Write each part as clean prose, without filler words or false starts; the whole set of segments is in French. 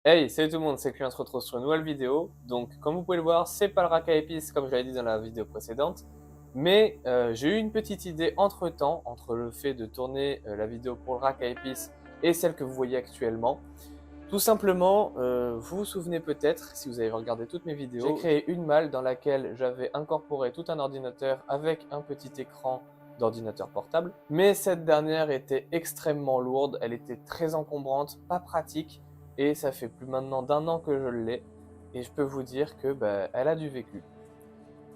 Hey, salut tout le monde, c'est Client se retrouve sur une nouvelle vidéo. Donc, comme vous pouvez le voir, c'est pas le rack à épices comme je l'avais dit dans la vidéo précédente. Mais j'ai eu une petite idée entre-temps, entre le fait de tourner la vidéo pour le rack à épices et celle que vous voyez actuellement. Tout simplement, vous vous souvenez peut-être, si vous avez regardé toutes mes vidéos, j'ai créé une malle dans laquelle j'avais incorporé tout un ordinateur avec un petit écran d'ordinateur portable. Mais cette dernière était extrêmement lourde, elle était très encombrante, pas pratique, et ça fait plus maintenant d'un an que je l'ai, et je peux vous dire que elle a du vécu.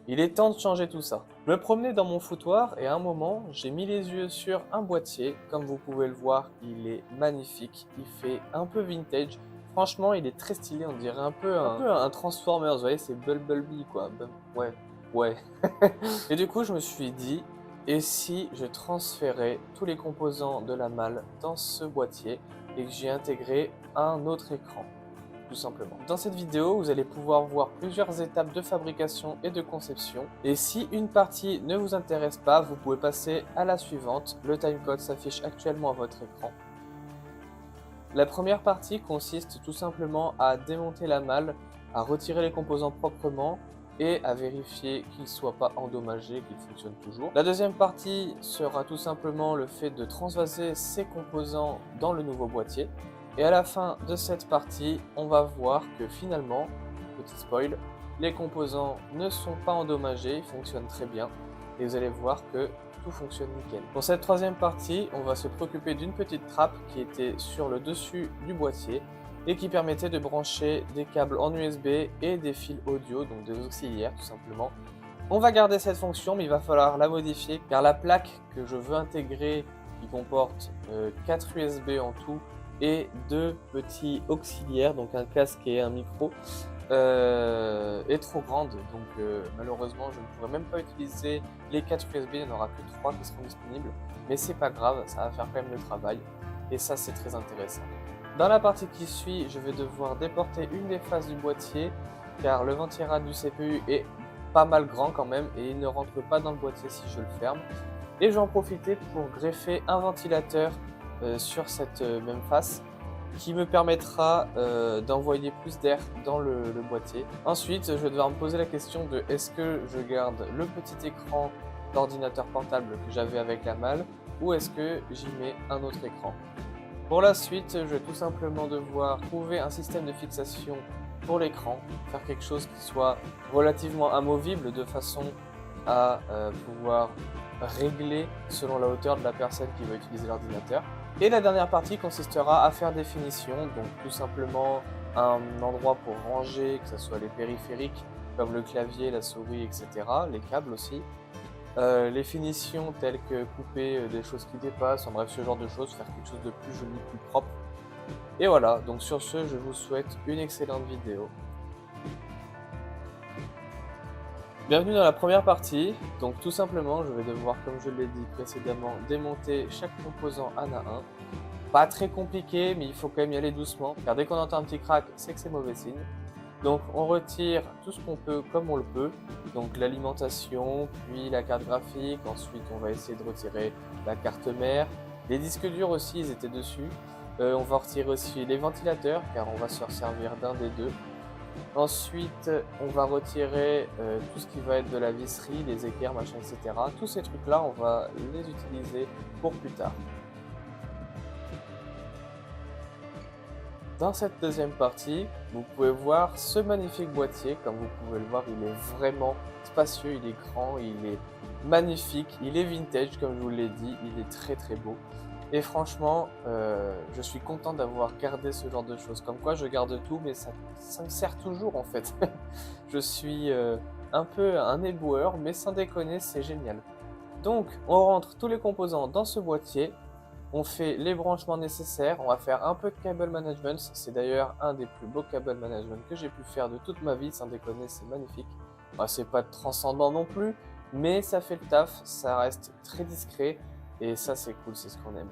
Il est temps de changer tout ça. Je me promenais dans mon foutoir et à un moment, j'ai mis les yeux sur un boîtier. Comme vous pouvez le voir, il est magnifique. Il fait un peu vintage. Franchement, il est très stylé. On dirait un Transformers. Vous voyez, c'est Bumblebee quoi. Ouais, ouais. Et du coup, je me suis dit, et si je transférais tous les composants de la malle dans ce boîtier et que j'y intégrais un autre écran? Tout simplement. Dans cette vidéo, vous allez pouvoir voir plusieurs étapes de fabrication et de conception. Et si une partie ne vous intéresse pas, vous pouvez passer à la suivante. Le timecode s'affiche actuellement à votre écran. La première partie consiste tout simplement à démonter la malle, à retirer les composants proprement et à vérifier qu'ils ne soient pas endommagés, qu'ils fonctionnent toujours. La deuxième partie sera tout simplement le fait de transvaser ces composants dans le nouveau boîtier. Et à la fin de cette partie, on va voir que finalement, petit spoil, les composants ne sont pas endommagés, ils fonctionnent très bien. Et vous allez voir que tout fonctionne nickel. Pour cette troisième partie, on va se préoccuper d'une petite trappe qui était sur le dessus du boîtier et qui permettait de brancher des câbles en USB et des fils audio, donc des auxiliaires tout simplement. On va garder cette fonction, mais il va falloir la modifier car la plaque que je veux intégrer, qui comporte 4 USB en tout et 2 petits auxiliaires, donc un casque et un micro, est trop grande. Donc malheureusement, je ne pourrai même pas utiliser les 4 USB, il n'y en aura que 3 qui seront disponibles. Mais c'est pas grave, ça va faire quand même le travail. Et ça, c'est très intéressant. Dans la partie qui suit, je vais devoir déporter une des faces du boîtier car le ventirad du CPU est pas mal grand quand même et il ne rentre pas dans le boîtier si je le ferme. Et je vais en profiter pour greffer un ventilateur sur cette même face qui me permettra d'envoyer plus d'air dans le boîtier. Ensuite, je vais devoir me poser la question de est-ce que je garde le petit écran d'ordinateur portable que j'avais avec la malle ou est-ce que j'y mets un autre écran. Pour la suite, je vais tout simplement devoir trouver un système de fixation pour l'écran, faire quelque chose qui soit relativement amovible de façon à pouvoir régler selon la hauteur de la personne qui va utiliser l'ordinateur. Et la dernière partie consistera à faire des finitions, donc tout simplement un endroit pour ranger, que ce soit les périphériques comme le clavier, la souris, etc., les câbles aussi. Les finitions telles que couper des choses qui dépassent, en bref ce genre de choses, faire quelque chose de plus joli, plus propre. Et voilà, donc sur ce, je vous souhaite une excellente vidéo. Bienvenue dans la première partie. Donc tout simplement, je vais devoir, comme je l'ai dit précédemment, démonter chaque composant un à un. Pas très compliqué, mais il faut quand même y aller doucement, car dès qu'on entend un petit crack, c'est que c'est mauvais signe. Donc on retire tout ce qu'on peut comme on le peut, donc l'alimentation, puis la carte graphique, ensuite on va essayer de retirer la carte mère, les disques durs aussi ils étaient dessus, on va retirer aussi les ventilateurs car on va se servir d'un des deux. Ensuite on va retirer tout ce qui va être de la visserie, les équerres, machin, etc. Tous ces trucs là on va les utiliser pour plus tard. Dans cette deuxième partie, vous pouvez voir ce magnifique boîtier. Comme vous pouvez le voir, il est vraiment spacieux, il est grand, il est magnifique, il est vintage comme je vous l'ai dit, il est très très beau. Et franchement, je suis content d'avoir gardé ce genre de choses. Comme quoi, je garde tout, mais ça me sert toujours en fait. Je suis un peu un éboueur, mais sans déconner, c'est génial. Donc, on rentre tous les composants dans ce boîtier. On fait les branchements nécessaires, on va faire un peu de cable management, c'est d'ailleurs un des plus beaux cable management que j'ai pu faire de toute ma vie, sans déconner, c'est magnifique. Bah, c'est pas transcendant non plus, mais ça fait le taf, ça reste très discret, et ça c'est cool, c'est ce qu'on aime.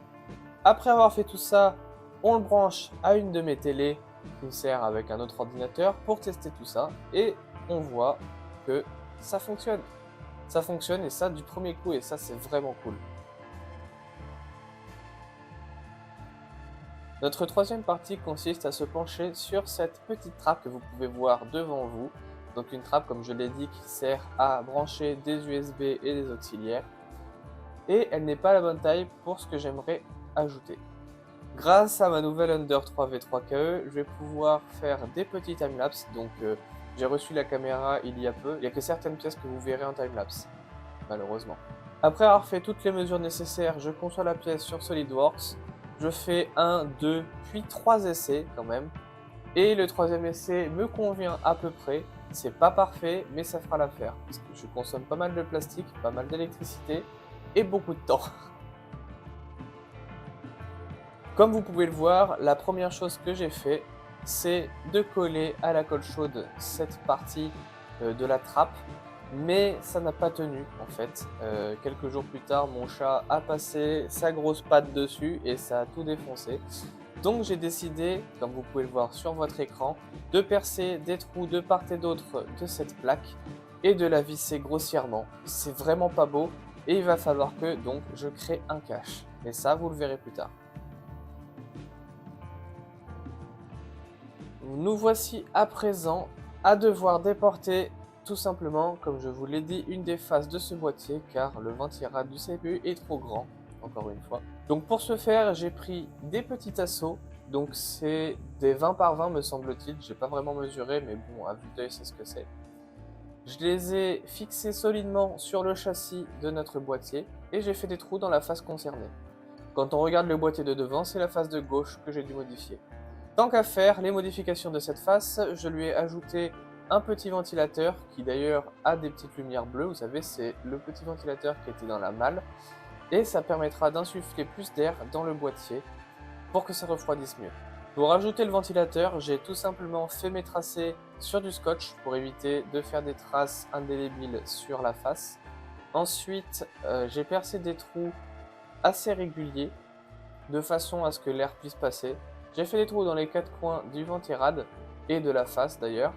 Après avoir fait tout ça, on le branche à une de mes télés qui me sert avec un autre ordinateur pour tester tout ça, et on voit que ça fonctionne. Ça fonctionne, et ça du premier coup, et ça c'est vraiment cool. Notre troisième partie consiste à se pencher sur cette petite trappe que vous pouvez voir devant vous. Donc une trappe, comme je l'ai dit, qui sert à brancher des USB et des auxiliaires. Et elle n'est pas la bonne taille pour ce que j'aimerais ajouter. Grâce à ma nouvelle Under 3V3KE, je vais pouvoir faire des petits timelapse. Donc j'ai reçu la caméra il y a peu. Il n'y a que certaines pièces que vous verrez en timelapse, malheureusement. Après avoir fait toutes les mesures nécessaires, je conçois la pièce sur SolidWorks. Je fais 1, 2, puis 3 essais quand même. Et le troisième essai me convient à peu près. C'est pas parfait, mais ça fera l'affaire. Parce que je consomme pas mal de plastique, pas mal d'électricité et beaucoup de temps. Comme vous pouvez le voir, la première chose que j'ai fait, c'est de coller à la colle chaude cette partie de la trappe. Mais ça n'a pas tenu en fait. Quelques jours plus tard, mon chat a passé sa grosse patte dessus et ça a tout défoncé. Donc j'ai décidé, comme vous pouvez le voir sur votre écran, de percer des trous de part et d'autre de cette plaque et de la visser grossièrement. C'est vraiment pas beau et il va falloir que donc je crée un cache. Mais ça, vous le verrez plus tard. Nous voici à présent à devoir déporter tout simplement, comme je vous l'ai dit, une des faces de ce boîtier car le ventirad du CPU est trop grand, encore une fois. Donc pour ce faire, j'ai pris des petits assos, donc c'est des 20 par 20 me semble-t-il, j'ai pas vraiment mesuré mais bon, à vue d'œil c'est ce que c'est. Je les ai fixés solidement sur le châssis de notre boîtier et j'ai fait des trous dans la face concernée. Quand on regarde le boîtier de devant, c'est la face de gauche que j'ai dû modifier. Tant qu'à faire les modifications de cette face, je lui ai ajouté un petit ventilateur qui d'ailleurs a des petites lumières bleues, vous savez c'est le petit ventilateur qui était dans la malle et ça permettra d'insuffler plus d'air dans le boîtier pour que ça refroidisse mieux. Pour ajouter le ventilateur, j'ai tout simplement fait mes tracés sur du scotch pour éviter de faire des traces indélébiles sur la face. Ensuite, j'ai percé des trous assez réguliers de façon à ce que l'air puisse passer. J'ai fait des trous dans les 4 coins du ventirad et de la face d'ailleurs.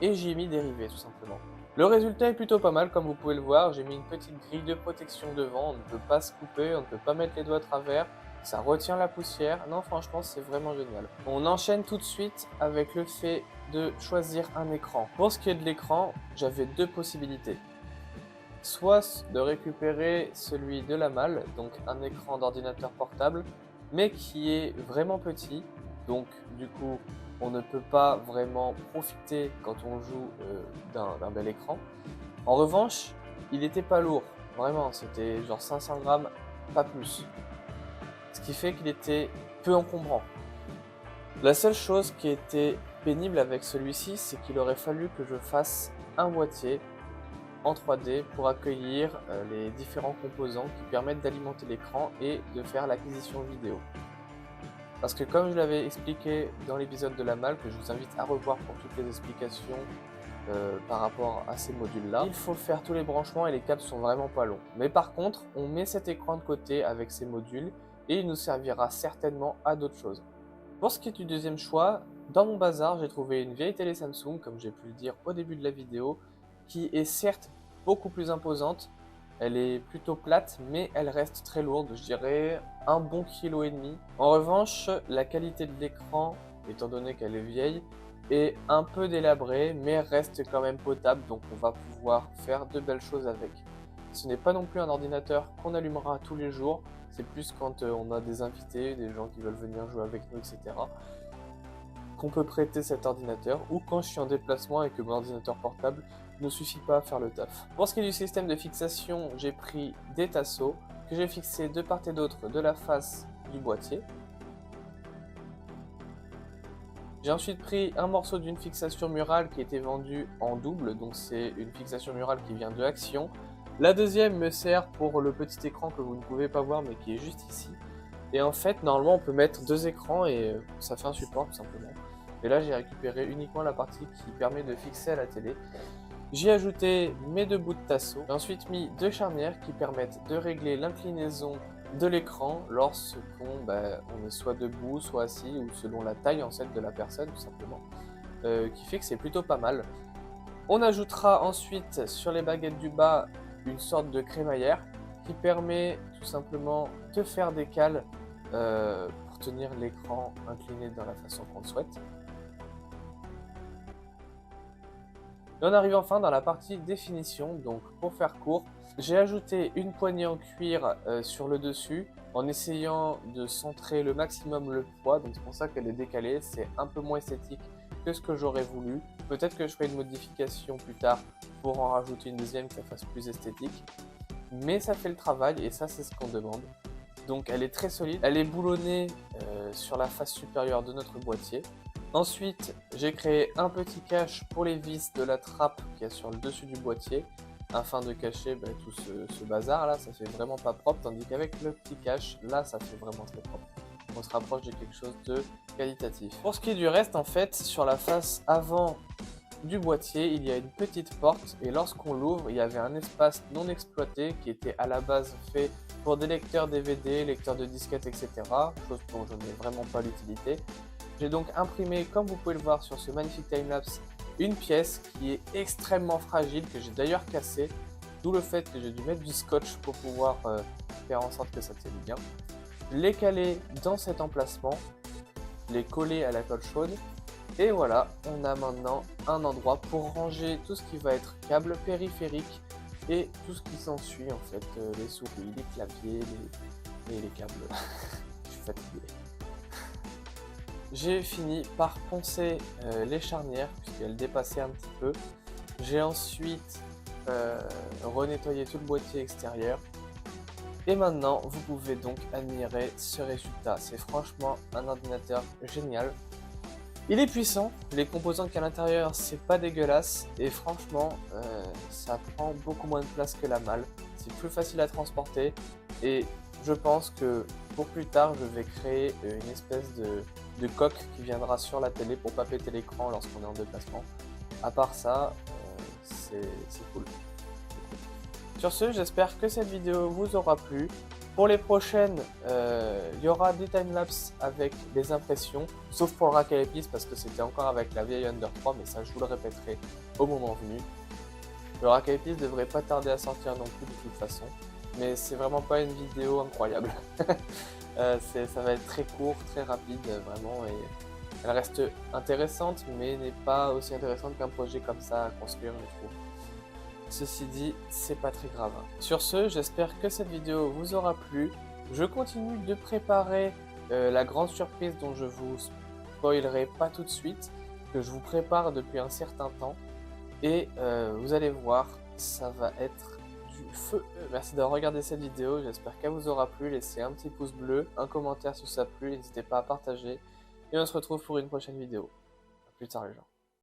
Et j'y ai mis des rivets tout simplement. Le résultat est plutôt pas mal comme vous pouvez le voir, j'ai mis une petite grille de protection devant, on ne peut pas se couper, on ne peut pas mettre les doigts à travers, ça retient la poussière, non franchement c'est vraiment génial. On enchaîne tout de suite avec le fait de choisir un écran. Pour ce qui est de l'écran, j'avais deux possibilités. Soit de récupérer celui de la malle, donc un écran d'ordinateur portable, mais qui est vraiment petit, donc du coup on ne peut pas vraiment profiter quand on joue d'un bel écran. En revanche, il n'était pas lourd, vraiment, c'était genre 500 grammes, pas plus. Ce qui fait qu'il était peu encombrant. La seule chose qui était pénible avec celui-ci, c'est qu'il aurait fallu que je fasse un boîtier en 3D pour accueillir les différents composants qui permettent d'alimenter l'écran et de faire l'acquisition vidéo. Parce que comme je l'avais expliqué dans l'épisode de la malle, que je vous invite à revoir pour toutes les explications par rapport à ces modules-là, il faut faire tous les branchements et les câbles sont vraiment pas longs. Mais par contre, on met cet écran de côté avec ces modules et il nous servira certainement à d'autres choses. Pour ce qui est du deuxième choix, dans mon bazar, j'ai trouvé une vieille télé Samsung, comme j'ai pu le dire au début de la vidéo, qui est certes beaucoup plus imposante. Elle est plutôt plate, mais elle reste très lourde, je dirais un bon kilo et demi. En revanche, la qualité de l'écran, étant donné qu'elle est vieille, est un peu délabrée, mais reste quand même potable, donc on va pouvoir faire de belles choses avec. Ce n'est pas non plus un ordinateur qu'on allumera tous les jours, c'est plus quand on a des invités, des gens qui veulent venir jouer avec nous, etc. qu'on peut prêter cet ordinateur, ou quand je suis en déplacement et que mon ordinateur portable ne suffit pas à faire le taf. Pour ce qui est du système de fixation, j'ai pris des tasseaux que j'ai fixés de part et d'autre de la face du boîtier. J'ai ensuite pris un morceau d'une fixation murale qui était vendue en double, donc c'est une fixation murale qui vient de Action. La deuxième me sert pour le petit écran que vous ne pouvez pas voir mais qui est juste ici. Et en fait, normalement on peut mettre deux écrans et ça fait un support tout simplement. Et là j'ai récupéré uniquement la partie qui permet de fixer à la télé. J'ai ajouté mes deux bouts de tasseau, j'ai ensuite mis deux charnières qui permettent de régler l'inclinaison de l'écran lorsqu'on on est soit debout, soit assis, ou selon la taille en fait de la personne tout simplement, qui fait que c'est plutôt pas mal. On ajoutera ensuite sur les baguettes du bas une sorte de crémaillère qui permet tout simplement de faire des cales pour pour tenir l'écran incliné dans la façon qu'on le souhaite. Et on arrive enfin dans la partie définition. Donc pour faire court, j'ai ajouté une poignée en cuir sur le dessus en essayant de centrer le maximum le poids. Donc c'est pour ça qu'elle est décalée, c'est un peu moins esthétique que ce que j'aurais voulu. Peut-être que je ferai une modification plus tard pour en rajouter une deuxième qui fasse plus esthétique. Mais ça fait le travail et ça c'est ce qu'on demande. Donc elle est très solide, elle est boulonnée sur la face supérieure de notre boîtier. Ensuite, j'ai créé un petit cache pour les vis de la trappe qu'il y a sur le dessus du boîtier afin de cacher tout ce bazar là, ça fait vraiment pas propre, tandis qu'avec le petit cache, là ça fait vraiment très propre. On se rapproche de quelque chose de qualitatif. Pour ce qui est du reste, en fait, sur la face avant du boîtier, il y a une petite porte et lorsqu'on l'ouvre, il y avait un espace non exploité qui était à la base fait pour des lecteurs DVD, lecteurs de disquettes, etc. Chose dont je n'ai vraiment pas l'utilité. J'ai donc imprimé, comme vous pouvez le voir sur ce magnifique timelapse, une pièce qui est extrêmement fragile, que j'ai d'ailleurs cassée, d'où le fait que j'ai dû mettre du scotch pour pouvoir faire en sorte que ça tienne bien. Je l'ai calé dans cet emplacement, je l'ai collé à la colle chaude, et voilà, on a maintenant un endroit pour ranger tout ce qui va être câble périphérique et tout ce qui s'ensuit en fait, les souris, les claviers, les câbles. Je suis fatigué. J'ai fini par poncer les charnières puisqu'elles dépassaient un petit peu. J'ai ensuite renettoyé tout le boîtier extérieur. Et maintenant, vous pouvez donc admirer ce résultat. C'est franchement un ordinateur génial. Il est puissant, les composants qu'il y a à l'intérieur, c'est pas dégueulasse. Et franchement, ça prend beaucoup moins de place que la malle. C'est plus facile à transporter. Et je pense que pour plus tard, je vais créer une espèce de coque qui viendra sur la télé pour pas péter l'écran lorsqu'on est en déplacement. À part ça, c'est cool. Sur ce, j'espère que cette vidéo vous aura plu. Pour les prochaines, il y aura des timelapses avec des impressions, sauf pour le rack à épices parce que c'était encore avec la vieille Under 3, mais ça je vous le répéterai au moment venu. Le rack à épices devrait pas tarder à sortir non plus de toute façon, mais c'est vraiment pas une vidéo incroyable. Ça va être très court, très rapide vraiment, et elle reste intéressante, mais n'est pas aussi intéressante qu'un projet comme ça à construire, je trouve. Ceci dit, c'est pas très grave. Sur ce, j'espère que cette vidéo vous aura plu. Je continue de préparer la grande surprise dont je vous spoilerai pas tout de suite, que je vous prépare depuis un certain temps. Et vous allez voir, ça va être du feu. Merci d'avoir regardé cette vidéo, j'espère qu'elle vous aura plu. Laissez un petit pouce bleu, un commentaire si ça a plu, n'hésitez pas à partager. Et on se retrouve pour une prochaine vidéo. A plus tard les gens.